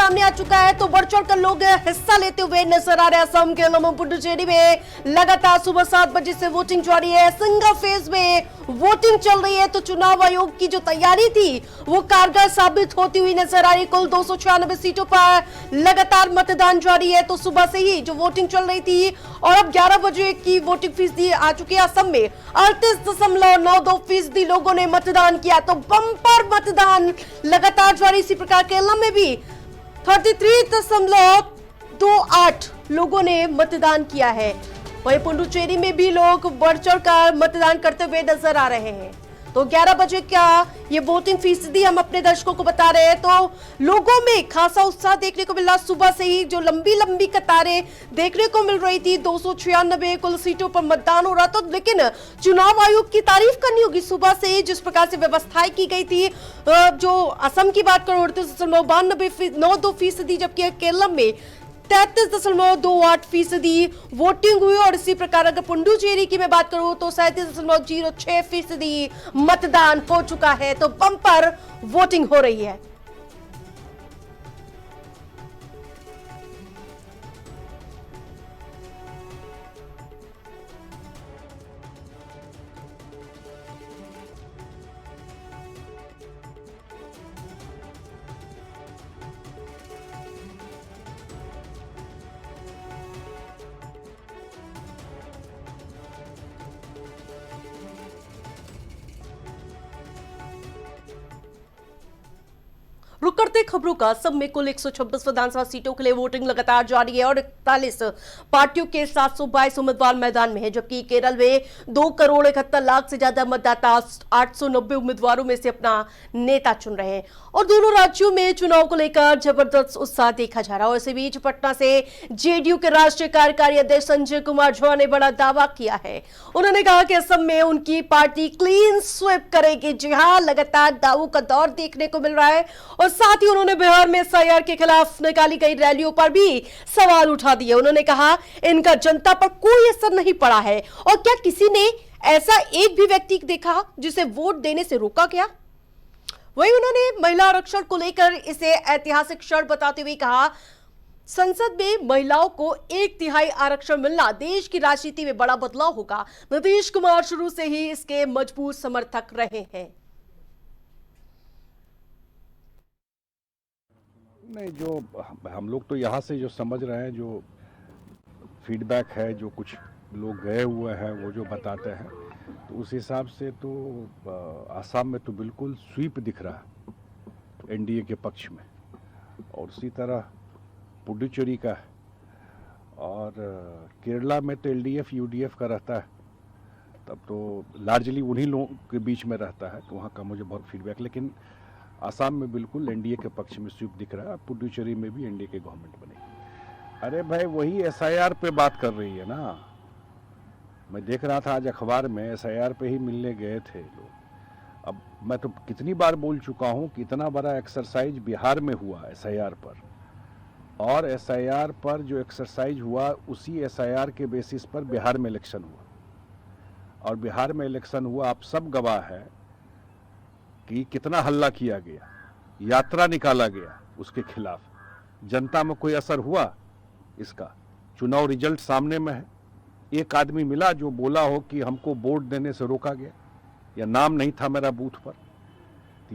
सामने आ चुका है, तो बढ़ चढ़कर लोग हिस्सा लेते हुए नजर आ रहे हैं। असम के पुडुचेरी में लगातार सुबह 7 बजे से वोटिंग जारी है। सिंगल फेज में वोटिंग चल रही है, तो चुनाव आयोग की जो तैयारी थी वो कारगर साबित होती हुई नजर आ रही। कुल 296 सीटों पर लगातार मतदान जारी है। तो सुबह से ही जो वोटिंग चल रही थी और अब 11 बजे की वोटिंग फीसदी आ चुकी है। असम में 38.92% लोगों ने मतदान किया, तो बम्पर मतदान लगातार जारी। इसी प्रकार केरल में भी 33.28 लोगों ने मतदान किया है। वहीं पुडुचेरी में भी लोग बढ़ चढ़कर मतदान करते हुए नजर आ रहे हैं। तो 11 बजे का ये वोटिंग फीसदी हम अपने दर्शकों को बता रहे हैं। तो लोगों में खासा उत्साह देखने को मिल रहा। सुबह से ही जो लंबी लंबी कतारें देखने को मिल रही थी, 296 कुल सीटों पर मतदान हो रहा था। लेकिन चुनाव आयोग की तारीफ करनी होगी, सुबह से ही जिस प्रकार से व्यवस्थाएं की गई थी। जो असम की बात करो 38.92%, जबकि केरल में 33.28% वोटिंग हुई। और इसी प्रकार अगर पुडुचेरी की मैं बात करूं तो 37.06% मतदान हो चुका है। तो बम्पर वोटिंग हो रही है। रुक करते खबरों का। असम में कुल 126 विधानसभा सीटों के लिए वोटिंग लगातार जारी है और 41 पार्टियों के 722 उम्मीदवार मैदान में है। जबकि केरल में 2,71,00,000 से ज्यादा मतदाता 890 उम्मीदवारों में से अपना नेता चुन रहे हैं। और दोनों राज्यों में चुनाव को लेकर जबरदस्त उत्साह देखा जा रहा है। इसी बीच पटना से जेडीयू के राष्ट्रीय कार्यकारी अध्यक्ष संजय कुमार झा ने बड़ा दावा किया है। उन्होंने कहा कि असम में उनकी पार्टी क्लीन स्वीप करेगी। जी हां, लगातार दावों का दौर देखने को मिल रहा है। और साथ ही उन्होंने बिहार में एसआईआर के खिलाफ निकाली गई रैलियों पर भी सवाल उठा दिए। उन्होंने कहा इनका जनता पर कोई असर नहीं पड़ा है। और क्या किसी ने ऐसा एक भी व्यक्ति देखा जिसे वोट देने से रोका गया? वहीं उन्होंने महिला आरक्षण को लेकर इसे ऐतिहासिक क्षण बताते हुए कहा, संसद में महिलाओं को 1/3 आरक्षण मिलना देश की राजनीति में बड़ा बदलाव होगा। नीतीश कुमार शुरू से ही इसके मजबूत समर्थक रहे हैं। नहीं, जो हम लोग तो यहाँ से जो समझ रहे हैं, जो फीडबैक है, जो कुछ लोग गए हुए हैं वो जो बताते हैं, तो उस हिसाब से तो आसाम में तो बिल्कुल स्वीप दिख रहा है एनडीए के पक्ष में। और उसी तरह पुडुचेरी का और केरला में तो एलडीएफ यूडीएफ का रहता है, तब तो लार्जली उन्हीं लोगों के बीच में रहता है, तो वहाँ का मुझे बहुत फीडबैक। लेकिन आसाम में बिल्कुल एनडीए के पक्ष में स्वीप दिख रहा है। पुडुचेरी में भी एनडीए की गवर्नमेंट बनेगी। अरे भाई, वही एसआईआर पे बात कर रही है ना। मैं देख रहा था आज अखबार में एसआईआर पे ही मिलने गए थे लोग। अब मैं तो कितनी बार बोल चुका हूँ कि इतना बड़ा एक्सरसाइज बिहार में हुआ एसआईआर पर, और एसआईआर पर जो एक्सरसाइज हुआ उसी एसआईआर के बेसिस पर बिहार में इलेक्शन हुआ। और बिहार में इलेक्शन हुआ, आप सब गवाह है कि कितना हल्ला किया गया, यात्रा निकाला गया उसके खिलाफ। जनता में कोई असर हुआ इसका? चुनाव रिजल्ट सामने में है। एक आदमी मिला जो बोला हो कि हमको वोट देने से रोका गया या नाम नहीं था मेरा बूथ पर?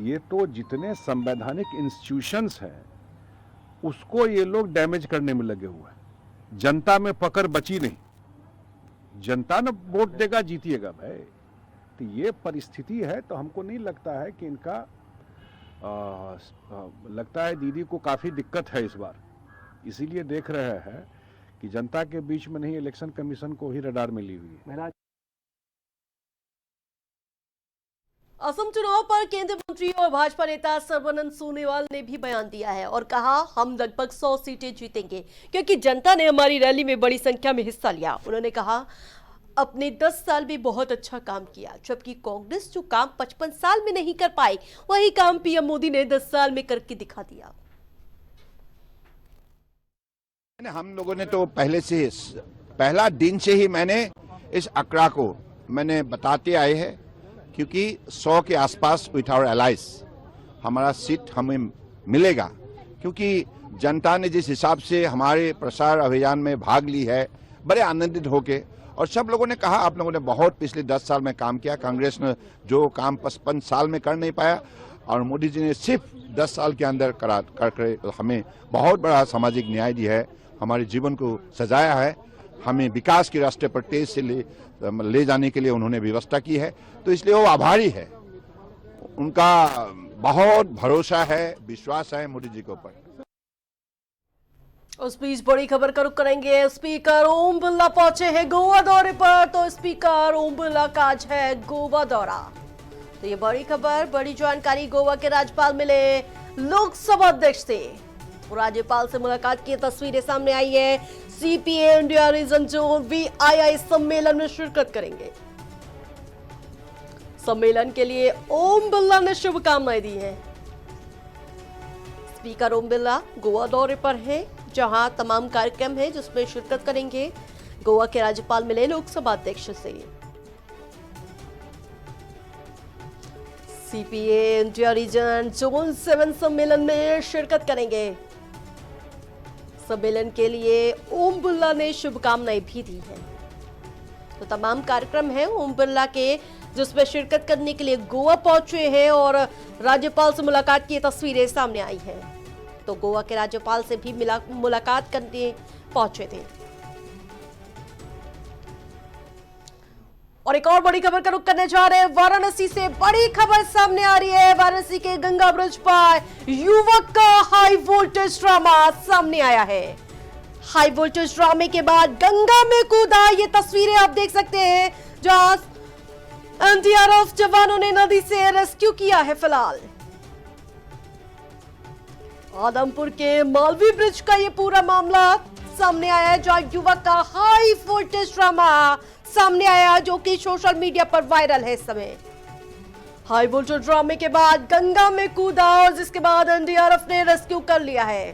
ये तो जितने संवैधानिक इंस्टीट्यूशंस हैं उसको ये लोग डैमेज करने में लगे हुए हैं। जनता में पकड़ बची नहीं। जनता ने वोट देगा, जीतिएगा भाई। तो ये परिस्थिति है। तो हमको नहीं लगता है कि इनका लगता है दीदी को काफ़ी दिक्कत है इस बार, इसीलिए देख रहे हैं कि जनता के बीच में नहीं, इलेक्शन कमीशन को ही रडार में ली हुई है। असम चुनाव पर केंद्रीय मंत्री और भाजपा नेता सर्बानंद सोनोवाल ने भी बयान दिया है और कहा, हम लगभग 100 सीटें जीतेंगे क्योंकि जनता ने हमारी रैली में बड़ी संख्या में हिस्सा लिया। उन्होंने कहा, अपने 10 साल में बहुत अच्छा काम किया, जबकि कांग्रेस जो काम 55 साल में नहीं कर पाई, वही काम पीएम मोदी ने 10 साल में करके दिखा दिया। हम लोगों ने तो पहला दिन से ही मैंने इस आंकड़ा को मैंने बताते आए हैं, क्योंकि 100 के आसपास विथ आवर एलाइज हमारा सीट हमें मिलेगा, क्योंकि जनता ने जिस हिसाब से हमारे प्रसार अभियान में भाग ली है, बड़े आनंदित होके, और सब लोगों ने कहा आप लोगों ने बहुत पिछले 10 साल में काम किया, कांग्रेस ने जो काम 55 साल में कर नहीं पाया और मोदी जी ने सिर्फ 10 साल के अंदर कर हमें बहुत बड़ा सामाजिक न्याय दिया है, हमारे जीवन को सजाया है, हमें विकास के रास्ते पर तेज से ले जाने के लिए उन्होंने व्यवस्था की है। तो इसलिए वो आभारी है, उनका बहुत भरोसा है, विश्वास है मोदी जी के ऊपर। उस बीच बड़ी खबर का रुख करेंगे। स्पीकर ओम बिरला पहुंचे हैं गोवा दौरे पर, तो स्पीकर ओम बिरला का आज है गोवा दौरा। तो ये बड़ी खबर, बड़ी जानकारी। गोवा के राज्यपाल मिले लोकसभा अध्यक्ष से, राज्यपाल से मुलाकात की तस्वीरें सामने आई है। CPA India region zone VII सम्मेलन में शिरकत करेंगे। सम्मेलन के लिए ओम बिरला ने शुभकामनाएं दी हैं। स्पीकर ओम बिरला गोवा दौरे पर हैं, जहां तमाम कार्यक्रम हैं जिसमें शिरकत करेंगे। गोवा के राज्यपाल मिले लोकसभा अध्यक्ष से। सीपीए इंडिया रीजन जोन 7 सम्मेलन में शिरकत करेंगे। सम्मेलन के लिए ओम बिरला ने शुभकामनाएं भी दी हैं। तो तमाम कार्यक्रम हैं ओम बिरला के, जिसमें शिरकत करने के लिए गोवा पहुंचे हैं और राज्यपाल से मुलाकात की तस्वीरें सामने आई हैं। तो गोवा के राज्यपाल से भी मुलाकात करने पहुंचे थे। और एक और बड़ी खबर का रुख करने जा रहे हैं। वाराणसी से बड़ी खबर सामने आ रही है। वाराणसी के गंगा ब्रिज पर युवक का हाई वोल्टेज ड्रामा सामने आया है। हाई वोल्टेज ड्रामे के बाद गंगा में कूदा। ये तस्वीरें आप देख सकते हैं, जहां NDRF जवानों ने नदी से रेस्क्यू किया है। फिलहाल आदमपुर के मालवी ब्रिज का ये पूरा मामला सामने आया है, जहां युवक का हाई वोल्टेज ड्रामा सामने आया, जो कि सोशल मीडिया पर वायरल है इस समय। हाई वोल्टेज ड्रामे के बाद गंगा में कूदा और जिसके बाद NDRF ने रेस्क्यू कर लिया है।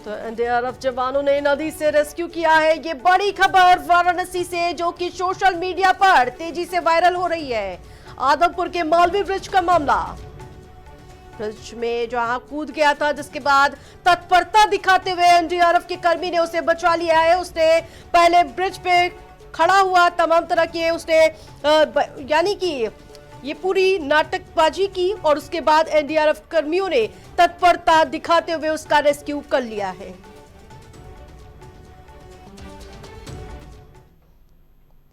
तो NDRF जवानों ने नदी से रेस्क्यू किया है। ये बड़ी खबर वाराणसी से, जो कि सोशल मीडिया पर तेजी से वायरल हो रही है। आदमपुर के मालवी ब्रिज का मामला, ब्रिज में जहां कूद गया था, जिसके बाद तत्परता दिखाते हुए NDRF के कर्मी ने उसे बचा लिया है। उसने पहले ब्रिज पे खड़ा हुआ, तमाम तरह के उसने यानी कि ये पूरी नाटकबाजी की और उसके बाद NDRF कर्मियों ने तत्परता दिखाते हुए उसका रेस्क्यू कर लिया है।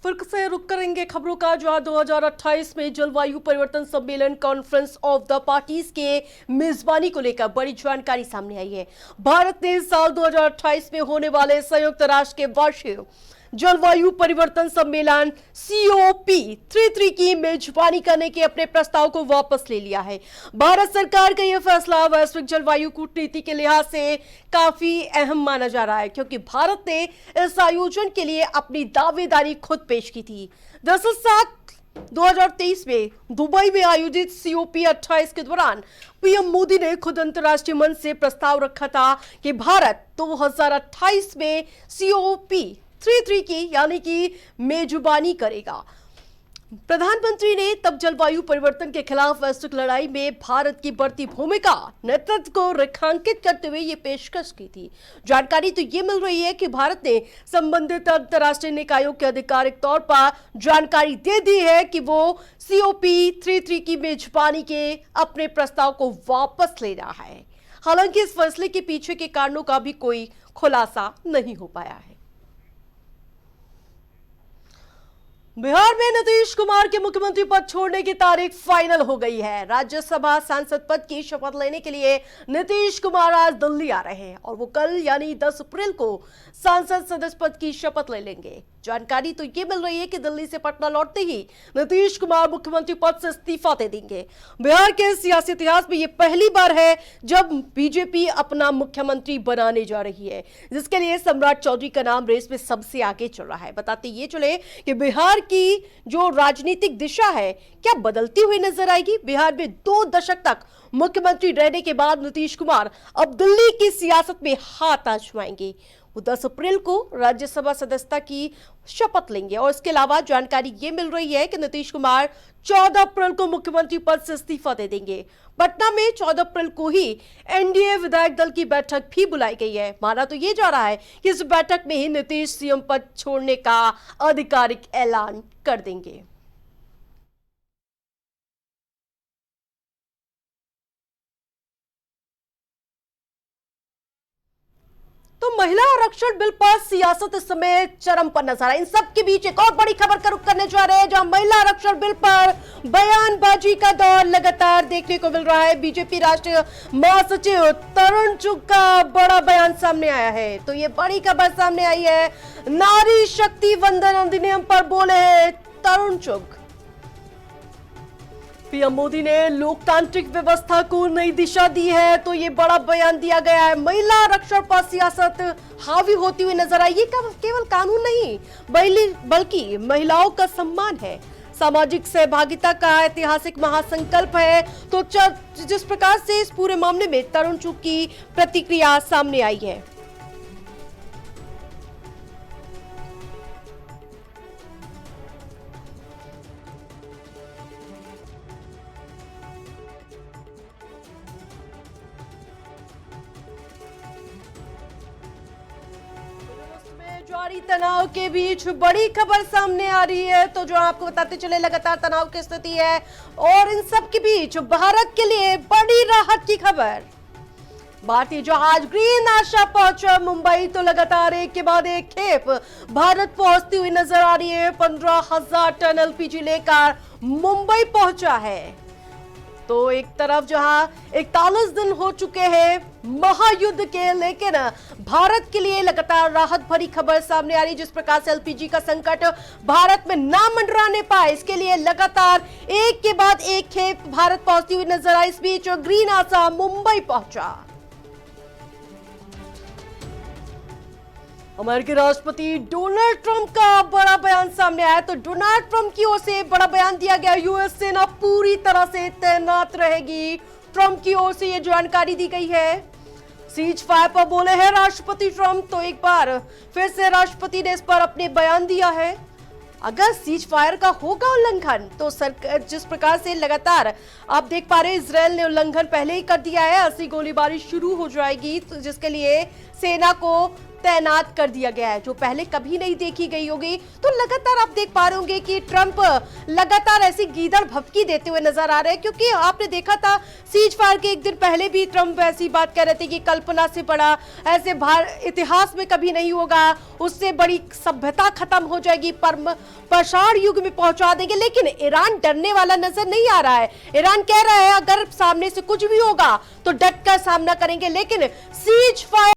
फिर से रुक करेंगे खबरों का, जहां 2028 में जलवायु परिवर्तन सम्मेलन कॉन्फ्रेंस ऑफ द पार्टीज के मेजबानी को लेकर बड़ी जानकारी सामने आई है। भारत ने साल 2028 में होने वाले संयुक्त राष्ट्र के वार्षिक जलवायु परिवर्तन सम्मेलन COP33 की मेजबानी करने के अपने प्रस्ताव को वापस ले लिया है। भारत सरकार का यह फैसला वैश्विक जलवायु कूटनीति के लिहाज से काफी अहम माना जा रहा है, क्योंकि भारत ने इस आयोजन के लिए अपनी दावेदारी खुद पेश की थी। दरअसल 2023 में दुबई में आयोजित COP28 के दौरान PM मोदी ने खुद अंतर्राष्ट्रीय मंच से प्रस्ताव रखा था कि भारत 2028 में COP33 की यानी कि मेजबानी करेगा। प्रधानमंत्री ने तब जलवायु परिवर्तन के खिलाफ वैश्विक लड़ाई में भारत की बढ़ती भूमिका नेतृत्व को रेखांकित करते हुए ये पेशकश की थी। जानकारी तो ये मिल रही है कि भारत ने संबंधित अंतर्राष्ट्रीय निकायों के आधिकारिक तौर पर जानकारी दे दी है कि वो COP33 की मेजबानी के अपने प्रस्ताव को वापस ले रहा है। हालांकि इस फैसले के पीछे के कारणों का भी कोई खुलासा नहीं हो पाया है। बिहार में नीतीश कुमार के मुख्यमंत्री पद छोड़ने की तारीख फाइनल हो गई है। राज्यसभा सांसद पद की शपथ लेने के लिए नीतीश कुमार आज दिल्ली आ रहे हैं और वो कल यानी 10 अप्रैल को सांसद सदस्य पद की शपथ ले लेंगे। जानकारी तो ये मिल रही है कि दिल्ली से पटना लौटते ही नीतीश कुमार मुख्यमंत्री पद से इस्तीफा दे देंगे। बिहार के सियासी इतिहास में ये पहली बार है जब बीजेपी अपना मुख्यमंत्री बनाने जा रही है, जिसके लिए सम्राट चौधरी का नाम रेस में सबसे आगे चल रहा है। बताते ये चले कि बिहार की जो राजनीतिक दिशा है क्या बदलती हुई नजर आएगी। बिहार में 2 दशक तक मुख्यमंत्री रहने के बाद नीतीश कुमार अब दिल्ली की सियासत में हाथ आजमाएंगे। वो 10 अप्रैल को राज्यसभा सदस्यता की शपथ लेंगे और इसके अलावा जानकारी ये मिल रही है कि नीतीश कुमार 14 अप्रैल को मुख्यमंत्री पद से इस्तीफा दे देंगे। पटना में 14 अप्रैल को ही एनडीए विधायक दल की बैठक भी बुलाई गई है। माना तो ये जा रहा है कि इस बैठक में ही नीतीश सीएम पद छोड़ने का आधिकारिक ऐलान कर देंगे। तो महिला आरक्षण बिल पर सियासत इस समय चरम पर नजर है। इन सब के बीच एक और बड़ी खबर का रुख करने जा रहे हैं, जहां महिला आरक्षण बिल पर बयानबाजी का दौर लगातार देखने को मिल रहा है। बीजेपी राष्ट्रीय महासचिव तरुण चुग का बड़ा बयान सामने आया है। तो ये बड़ी खबर सामने आई है, नारी शक्ति वंदन अधिनियम पर बोले हैं तरुण चुग। पीएम मोदी ने लोकतांत्रिक व्यवस्था को नई दिशा दी है, तो ये बड़ा बयान दिया गया है। महिला आरक्षण पर सियासत हावी होती हुई नजर आई। ये केवल कानून नहीं बल्कि महिलाओं का सम्मान है, सामाजिक सहभागिता का ऐतिहासिक महासंकल्प है। तो जिस प्रकार से इस पूरे मामले में तरुण चुग की प्रतिक्रिया सामने आई है। जारी तनाव के बीच बड़ी खबर सामने आ रही है। तो जो आपको बताते चले, लगातार तनाव की स्थिति है और इन सब के बीच भारत के लिए बड़ी राहत की खबर। भारतीय जहाज ग्रीन आशा पहुंचा मुंबई। तो लगातार एक के बाद एक खेप भारत पहुंचती हुई नजर आ रही है। 15,000 टन एलपीजी लेकर मुंबई पहुंचा है। तो एक तरफ जहां 41 दिन हो चुके हैं महायुद्ध के, लेकिन भारत के लिए लगातार राहत भरी खबर सामने आ रही है। जिस प्रकार से एलपीजी का संकट भारत में ना मंडराने पाए, इसके लिए लगातार एक के बाद एक खेप भारत पहुंचती हुई नजर आई। इस बीच ग्रीन आशा मुंबई पहुंचा। अमेरिकी राष्ट्रपति डोनाल्ड ट्रंप का बड़ा बयान सामने आया। तो डोनाल्ड ट्रंप की ओर से बड़ा बयान दिया गया, यूएस सेना पूरी तरह से तैनात रहेगी। ट्रंप की ओर से यह जानकारी दी गई है। सीज फायर पर बोले हैं राष्ट्रपति ट्रंप। तो एक बार फिर से राष्ट्रपति ने इस पर अपने बयान दिया है। अगर सीज फायर का होगा उल्लंघन, तो जिस प्रकार से लगातार आप देख पा रहे हैं, इजरायल ने उल्लंघन पहले ही कर दिया है। ऐसी गोलीबारी शुरू हो जाएगी, तो जिसके लिए सेना को तैनात कर दिया गया है, जो पहले कभी नहीं देखी गई होगी। तो लगातार आप देख पा रहे होंगे कि ट्रंप लगातार ऐसी गीदड़ भभकी देते हुए नजर आ रहे हैं, क्योंकि आपने देखा था सीज फायर के एक दिन पहले भी ट्रंप ऐसी बात कह रहे थे कि कल्पना से बड़ा ऐसे इतिहास में कभी नहीं होगा, उससे बड़ी सभ्यता खत्म हो जाएगी, पाषाण युग में पहुंचा देंगे। लेकिन ईरान डरने वाला नजर नहीं आ रहा है। ईरान कह रहा है अगर सामने से कुछ भी होगा तो डट कर सामना करेंगे। लेकिन सीज फायर